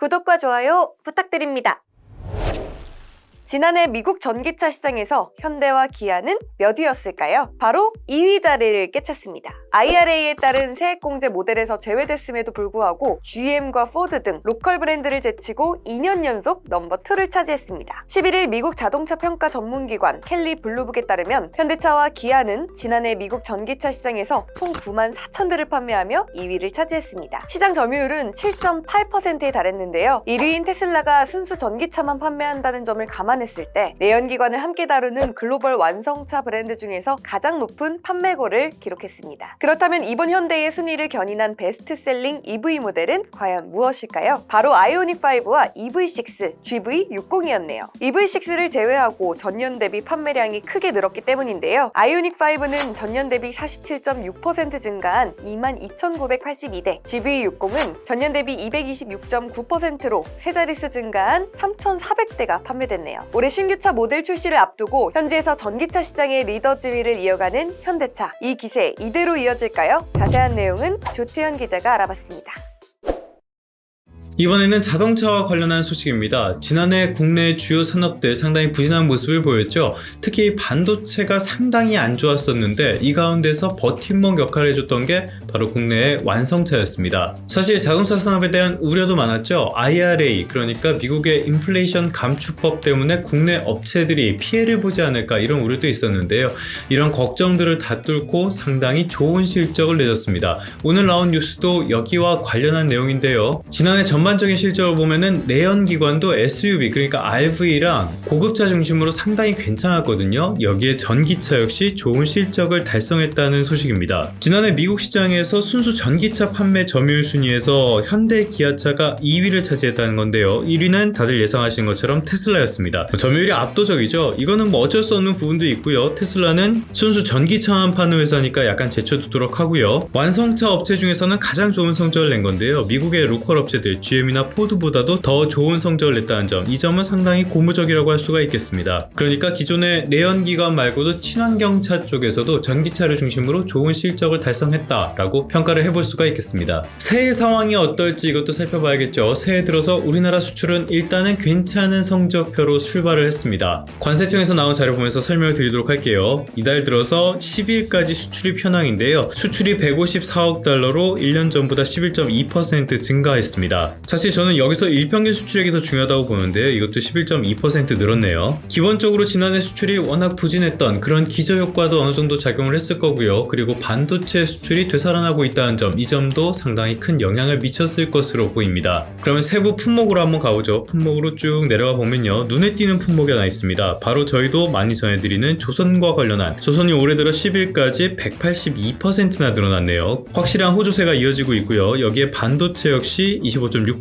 구독과 좋아요 부탁드립니다. 지난해 미국 전기차 시장에서 현대와 기아는 몇 위였을까요? 바로 2위 자리를 깨쳤습니다. IRA에 따른 세액공제 모델에서 제외됐음에도 불구하고 GM과 포드 등 로컬 브랜드를 제치고 2년 연속 넘버2를 차지했습니다. 11일 미국 자동차 평가 전문기관 켈리 블루북에 따르면 현대차와 기아는 지난해 미국 전기차 시장에서 총 9만 4천 대를 판매하며 2위를 차지했습니다. 시장 점유율은 7.8%에 달했는데요. 1위인 테슬라가 순수 전기차만 판매한다는 점을 감안했을 때 내연기관을 함께 다루는 글로벌 완성차 브랜드 중에서 가장 높은 판매고를 기록했습니다. 그렇다면 이번 현대의 순위를 견인한 베스트셀링 EV 모델은 과연 무엇일까요? 바로 아이오닉5와 EV6, GV60이었네요. EV6를 제외하고 전년 대비 판매량이 크게 늘었기 때문인데요. 아이오닉5는 전년 대비 47.6% 증가한 22,982대, GV60은 전년 대비 226.9%로 세 자릿수 증가한 3,400대가 판매됐네요. 올해 신규차 모델 출시를 앞두고 현지에서 전기차 시장의 리더 지위를 이어가는 현대차. 이 기세 이대로 이어질까요? 자세한 내용은 조태현 기자가 알아봤습니다. 이번에는 자동차와 관련한 소식입니다. 지난해 국내 주요 산업들 상당히 부진한 모습을 보였죠. 특히 반도체가 상당히 안 좋았었는데 이 가운데서 버팀목 역할을 해줬던 게 바로 국내의 완성차였습니다. 사실 자동차 산업에 대한 우려도 많았죠. IRA, 그러니까 미국의 인플레이션 감축법 때문에 국내 업체들이 피해를 보지 않을까 이런 우려도 있었는데요. 이런 걱정들을 다 뚫고 상당히 좋은 실적을 내줬습니다. 오늘 나온 뉴스도 여기와 관련한 내용인데요. 지난해 전반적인 실적을 보면은 내연기관도 SUV, 그러니까 RV랑 고급차 중심으로 상당히 괜찮았거든요. 여기에 전기차 역시 좋은 실적을 달성했다는 소식입니다. 지난해 미국 시장에서 순수 전기차 판매 점유율 순위에서 현대 기아차가 2위를 차지했다는 건데요. 1위는 다들 예상하신 것처럼 테슬라였습니다. 점유율이 압도적이죠. 이거는 뭐 어쩔 수 없는 부분도 있고요. 테슬라는 순수 전기차만 파는 회사니까 약간 제쳐두도록 하고요. 완성차 업체 중에서는 가장 좋은 성적을 낸 건데요. 미국의 로컬 업체들 GM이나 포드보다도 더 좋은 성적을 냈다는 점, 이 점은 상당히 고무적이라고 할 수가 있겠습니다. 그러니까 기존의 내연기관 말고도 친환경차 쪽에서도 전기차를 중심으로 좋은 실적을 달성했다라고 평가를 해볼 수가 있겠습니다. 새해 상황이 어떨지 이것도 살펴봐야겠죠. 새해 들어서 우리나라 수출은 일단은 괜찮은 성적표로 출발을 했습니다. 관세청에서 나온 자료 보면서 설명을 드리도록 할게요. 이달 들어서 10일까지 수출이 현황인데요. 수출이 154억 달러로 1년 전보다 11.2% 증가했습니다. 사실 저는 여기서 일평균 수출액이 더 중요하다고 보는데요. 이것도 11.2% 늘었네요. 기본적으로 지난해 수출이 워낙 부진했던 그런 기저효과도 어느 정도 작용을 했을 거고요. 그리고 반도체 수출이 되살아나고 있다는 점, 이 점도 상당히 큰 영향을 미쳤을 것으로 보입니다. 그러면 세부 품목으로 한번 가보죠. 품목으로 쭉 내려가 보면요. 눈에 띄는 품목이 하나 있습니다. 바로 저희도 많이 전해드리는 조선과 관련한, 조선이 올해 들어 10일까지 182%나 늘어났네요. 확실한 호조세가 이어지고 있고요. 여기에 반도체 역시 25.6%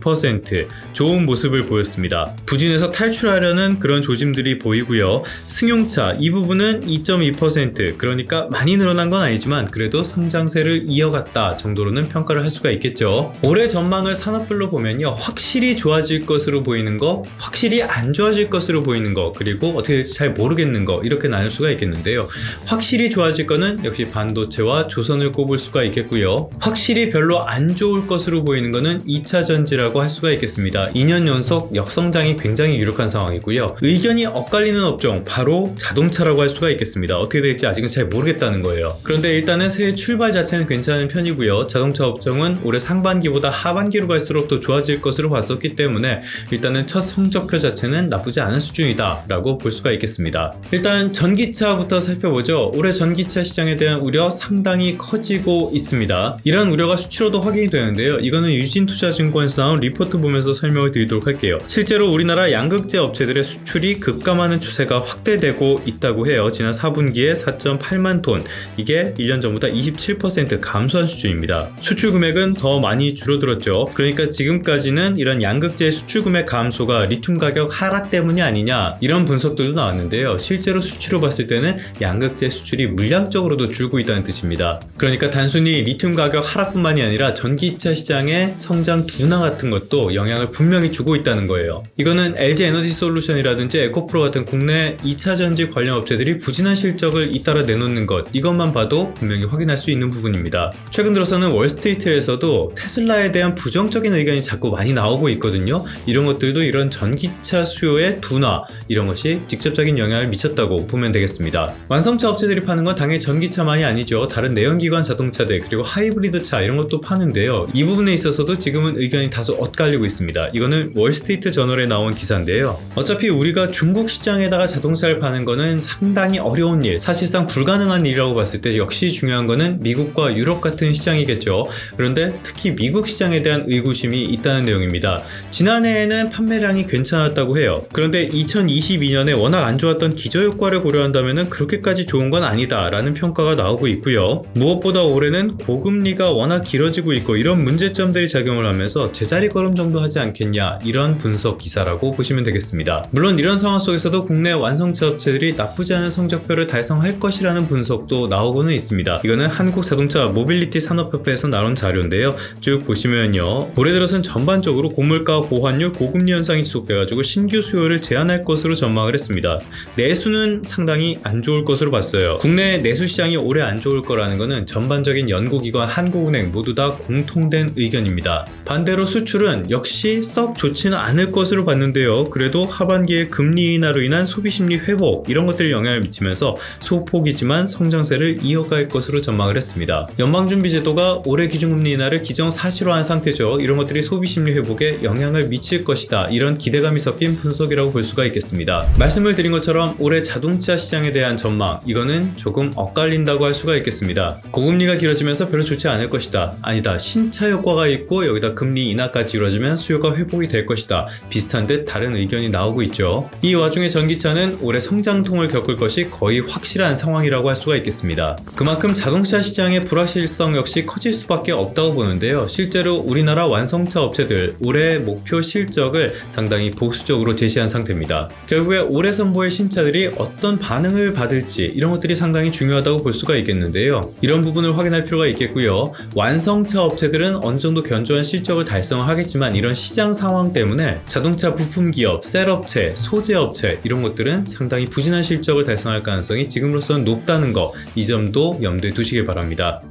좋은 모습을 보였습니다. 부진에서 탈출하려는 그런 조짐들이 보이고요. 승용차 이 부분은 2.2%, 그러니까 많이 늘어난 건 아니지만 그래도 성장세를 이어갔다 정도로는 평가를 할 수가 있겠죠. 올해 전망을 산업별로 보면요. 확실히 좋아질 것으로 보이는 거, 확실히 안 좋아질 것으로 보이는 거, 그리고 어떻게 될지 잘 모르겠는 거, 이렇게 나눌 수가 있겠는데요. 확실히 좋아질 거는 역시 반도체와 조선을 꼽을 수가 있겠고요. 확실히 별로 안 좋을 것으로 보이는 거는 2차 전지라고 할 수가 있겠습니다. 2년 연속 역성장이 굉장히 유력한 상황이고요. 의견이 엇갈리는 업종, 바로 자동차라고 할 수가 있겠습니다. 어떻게 될지 아직은 잘 모르겠다는 거예요. 그런데 일단은 새해 출발 자체는 괜찮은 편이고요. 자동차 업종은 올해 상반기보다 하반기로 갈수록 더 좋아질 것으로 봤었기 때문에 일단은 첫 성적표 자체는 나쁘지 않은 수준이다 라고 볼 수가 있겠습니다. 일단 전기차부터 살펴보죠. 올해 전기차 시장에 대한 우려 상당히 커지고 있습니다. 이런 우려가 수치로도 확인이 되는데요. 이거는 유진투자증권에서 나온 리포트 보면서 설명을 드리도록 할게요. 실제로 우리나라 양극재 업체들의 수출이 급감하는 추세가 확대되고 있다고 해요. 지난 4분기에 4.8만 톤, 이게 1년 전보다 27% 감소한 수준입니다. 수출 금액은 더 많이 줄어들었죠. 그러니까 지금까지는 이런 양극재의 수출 금액 감소가 리튬 가격 하락 때문이 아니냐, 이런 분석들도 나왔는데요. 실제로 수치로 봤을 때는 양극재 수출이 물량적으로도 줄고 있다는 뜻입니다. 그러니까 단순히 리튬 가격 하락뿐만이 아니라 전기차 시장의 성장 둔화 같은 같은 것도 영향을 분명히 주고 있다는 거예요. 이거는 LG 에너지 솔루션이라든지 에코프로 같은 국내 2차 전지 관련 업체들이 부진한 실적을 잇따라 내놓는 것, 이것만 봐도 분명히 확인할 수 있는 부분입니다. 최근 들어서는 월스트리트에서도 테슬라에 대한 부정적인 의견이 자꾸 많이 나오고 있거든요. 이런 것들도 이런 전기차 수요의 둔화, 이런 것이 직접적인 영향을 미쳤다고 보면 되겠습니다. 완성차 업체들이 파는 건 당연히 전기차만이 아니죠. 다른 내연기관 자동차들, 그리고 하이브리드 차 이런 것도 파는데요. 이 부분에 있어서도 지금은 의견이 다소 엇갈리고 있습니다. 이거는 월스트리트 저널에 나온 기사인데요. 어차피 우리가 중국 시장에다가 자동차를 파는 거는 상당히 어려운 일, 사실상 불가능한 일이라고 봤을 때 역시 중요한 거는 미국과 유럽 같은 시장이겠죠. 그런데 특히 미국 시장에 대한 의구심이 있다는 내용입니다. 지난해에는 판매량이 괜찮았다고 해요. 그런데 2022년에 워낙 안 좋았던 기저효과를 고려한다면 그렇게까지 좋은 건 아니다 라는 평가가 나오고 있고요. 무엇보다 올해는 고금리가 워낙 길어지고 있고 이런 문제점들이 작용을 하면서 제자리 걸음 정도 하지 않겠냐, 이런 분석 기사라고 보시면 되겠습니다. 물론 이런 상황 속에서도 국내 완성차 업체들이 나쁘지 않은 성적표를 달성할 것이라는 분석도 나오고는 있습니다. 이거는 한국자동차 모빌리티 산업협회에서 나온 자료인데요. 쭉 보시면요, 올해 들어선 전반적으로 고물가, 고환율, 고금리 현상이 지속돼가지고 신규 수요를 제한할 것으로 전망을 했습니다. 내수는 상당히 안 좋을 것으로 봤어요. 국내 내수 시장이 올해 안 좋을 거라는 것은 전반적인 연구기관, 한국은행 모두 다 공통된 의견입니다. 반대로 수출은 역시 썩 좋지는 않을 것으로 봤는데요. 그래도 하반기에 금리 인하로 인한 소비심리 회복, 이런 것들이 영향을 미치면서 소폭이지만 성장세를 이어갈 것으로 전망을 했습니다. 연방준비제도가 올해 기준금리 인하를 기정사실화한 상태죠. 이런 것들이 소비심리 회복에 영향을 미칠 것이다, 이런 기대감이 섞인 분석이라고 볼 수가 있겠습니다. 말씀을 드린 것처럼 올해 자동차 시장에 대한 전망, 이거는 조금 엇갈린다고 할 수가 있겠습니다. 고금리가 길어지면서 별로 좋지 않을 것이다, 아니다, 신차 효과가 있고 여기다 금리 인하까지 이루어지면 수요가 회복이 될 것이다, 비슷한 듯 다른 의견이 나오고 있죠. 이 와중에 전기차는 올해 성장통을 겪을 것이 거의 확실한 상황이라고 할 수가 있겠습니다. 그만큼 자동차 시장의 불확실성 역시 커질 수밖에 없다고 보는데요. 실제로 우리나라 완성차 업체들 올해 목표 실적을 상당히 보수적으로 제시한 상태입니다. 결국에 올해 선보일 신차들이 어떤 반응을 받을지, 이런 것들이 상당히 중요하다고 볼 수가 있겠는데요. 이런 부분을 확인할 필요가 있겠고요. 완성차 업체들은 어느 정도 견조한 실적을 달성하겠지만 이런 시장 상황 때문에 자동차 부품 기업, 셀업체, 소재업체 이런 것들은 상당히 부진한 실적을 달성할 가능성이 지금으로서는 높다는 거, 이 점도 염두에 두시길 바랍니다.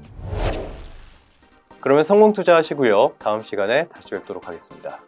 그러면 성공 투자하시고요. 다음 시간에 다시 뵙도록 하겠습니다.